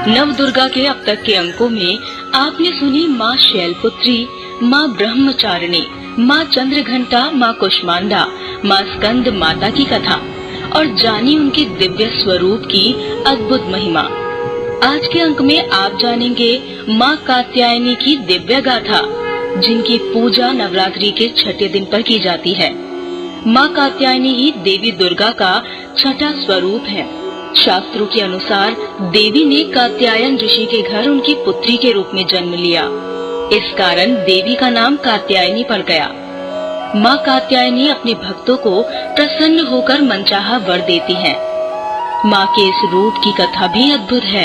नव दुर्गा के अब तक के अंकों में आपने सुनी माँ शैलपुत्री, माँ ब्रह्मचारिणी, माँ चंद्रघंटा, माँ कुष्मांडा, माँ स्कंद माता की कथा और जानी उनके दिव्य स्वरूप की अद्भुत महिमा। आज के अंक में आप जानेंगे माँ कात्यायनी की दिव्य गाथा, जिनकी पूजा नवरात्रि के छठे दिन पर की जाती है। माँ कात्यायनी ही देवी दुर्गा का छठा स्वरूप है। शास्त्रों के अनुसार देवी ने कात्यायन ऋषि के घर उनकी पुत्री के रूप में जन्म लिया। इस कारण देवी का नाम कात्यायनी पड़ गया। माँ कात्यायनी अपने भक्तों को प्रसन्न होकर मनचाहा वर देती हैं। माँ के इस रूप की कथा भी अद्भुत है।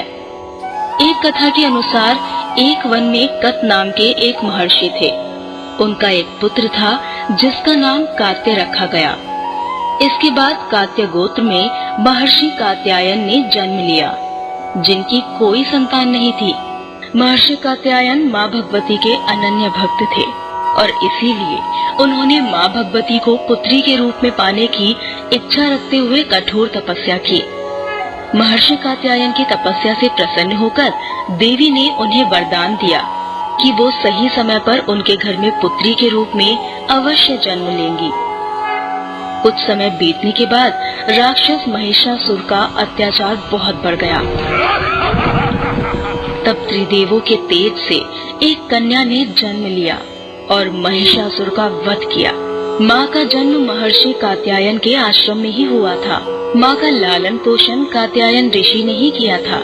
एक कथा के अनुसार एक वन में कत नाम के एक महर्षि थे। उनका एक पुत्र था जिसका नाम कात्य रखा गया। इसके बाद कात्य गोत्र में महर्षि कात्यायन ने जन्म लिया, जिनकी कोई संतान नहीं थी। महर्षि कात्यायन माँ भगवती के अनन्य भक्त थे और इसीलिए उन्होंने माँ भगवती को पुत्री के रूप में पाने की इच्छा रखते हुए कठोर तपस्या की। महर्षि कात्यायन की तपस्या से प्रसन्न होकर देवी ने उन्हें वरदान दिया कि वो सही समय पर उनके घर में पुत्री के रूप में अवश्य जन्म लेंगी। कुछ समय बीतने के बाद राक्षस महिषासुर का अत्याचार बहुत बढ़ गया। तब त्रिदेवों के तेज से एक कन्या ने जन्म लिया और महिषासुर का वध किया। माँ का जन्म महर्षि कात्यायन के आश्रम में ही हुआ था। माँ का लालन पोषण कात्यायन ऋषि ने ही किया था।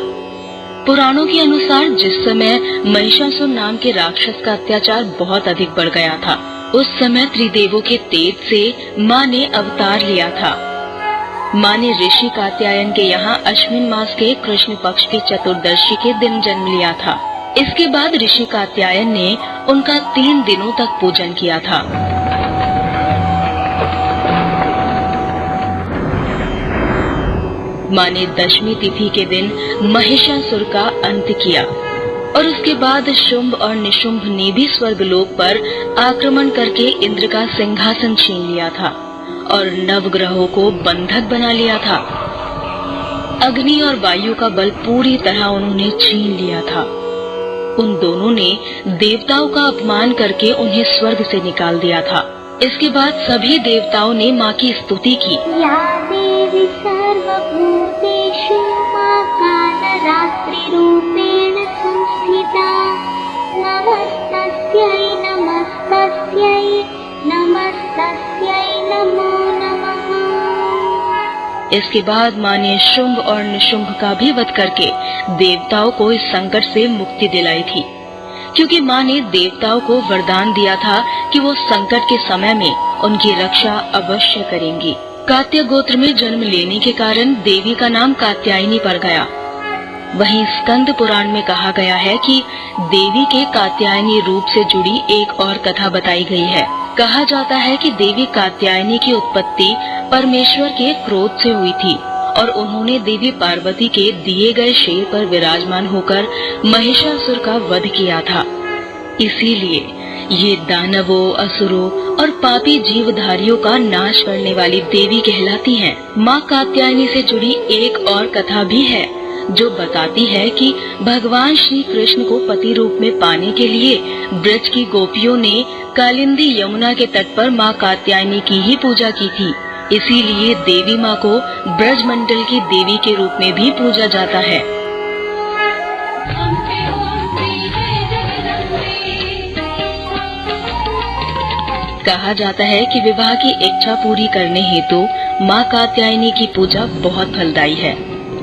पुराणों के अनुसार जिस समय महिषासुर नाम के राक्षस का अत्याचार बहुत अधिक बढ़ गया था, उस समय त्रिदेवों के तेज से माँ ने अवतार लिया था। माँ ने ऋषि कात्यायन के यहाँ अश्विन मास के कृष्ण पक्ष की चतुर्दशी के दिन जन्म लिया था। इसके बाद ऋषि कात्यायन ने उनका 3 दिनों तक पूजन किया था। माँ ने दशमी तिथि के दिन महिषासुर का अंत किया और उसके बाद शुंभ और निशुंभ ने भी स्वर्गलोक पर आक्रमण करके इंद्र का सिंहासन छीन लिया था और नवग्रहों को बंधक बना लिया था। अग्नि और वायु का बल पूरी तरह उन्होंने छीन लिया था। उन दोनों ने देवताओं का अपमान करके उन्हें स्वर्ग से निकाल दिया था। इसके बाद सभी देवताओं ने माँ की स्तुति की। या देवी सर्वभूतेषु मां कालरात्रिरूपेण संस्थिता, नमस्तस्यै नमस्तस्यै नमस्तस्यै नमो नमः। इसके बाद माँ ने शुंभ और निशुंभ का भी वध करके देवताओं को इस संकट से मुक्ति दिलाई थी, क्योंकि माँ ने देवताओं को वरदान दिया था कि वो संकट के समय में उनकी रक्षा अवश्य करेंगी। कात्य गोत्र में जन्म लेने के कारण देवी का नाम कात्यायनी पड़ गया। वहीं स्कंद पुराण में कहा गया है कि देवी के कात्यायनी रूप से जुड़ी एक और कथा बताई गई है। कहा जाता है कि देवी कात्यायनी की उत्पत्ति परमेश्वर के क्रोध से हुई थी और उन्होंने देवी पार्वती के दिए गए शेर पर विराजमान होकर महिषासुर का वध किया था। इसीलिए ये दानवों, असुरों और पापी जीवधारियों का नाश करने वाली देवी कहलाती हैं। माँ कात्यायनी से जुड़ी एक और कथा भी है जो बताती है कि भगवान श्री कृष्ण को पति रूप में पाने के लिए ब्रज की गोपियों ने कालिंदी यमुना के तट पर माँ कात्यायनी की ही पूजा की थी। इसीलिए देवी माँ को ब्रज मंडल की देवी के रूप में भी पूजा जाता है। कहा जाता है कि विवाह की इच्छा पूरी करने हेतु माँ कात्यायनी की पूजा बहुत फलदायी है।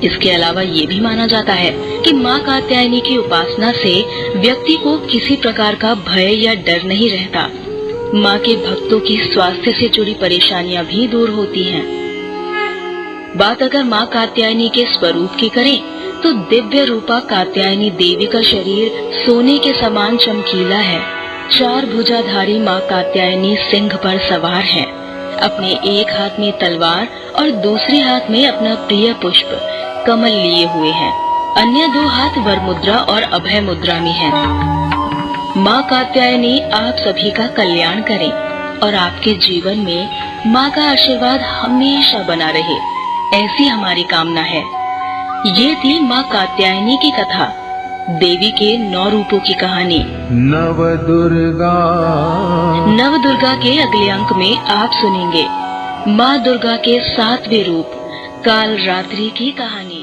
इसके अलावा ये भी माना जाता है कि माँ कात्यायनी की उपासना से व्यक्ति को किसी प्रकार का भय या डर नहीं रहता। माँ के भक्तों की स्वास्थ्य से जुड़ी परेशानियाँ भी दूर होती हैं। बात अगर माँ कात्यायनी के स्वरूप की करें तो दिव्य रूपा कात्यायनी देवी का शरीर सोने के समान चमकीला है। 4 भुजाधारी माँ कात्यायनी सिंह पर सवार है। अपने एक हाथ में तलवार और दूसरे हाथ में अपना प्रिय पुष्प कमल लिए हुए हैं। अन्य 2 हाथ वरमुद्रा और अभय मुद्रा में हैं। माँ कात्यायनी आप सभी का कल्याण करें और आपके जीवन में माँ का आशीर्वाद हमेशा बना रहे, ऐसी हमारी कामना है। ये थी माँ कात्यायनी की कथा, देवी के 9 रूपों की कहानी। नव दुर्गा के अगले अंक में आप सुनेंगे माँ दुर्गा के 7वें रूप काल रात्रि की कहानी।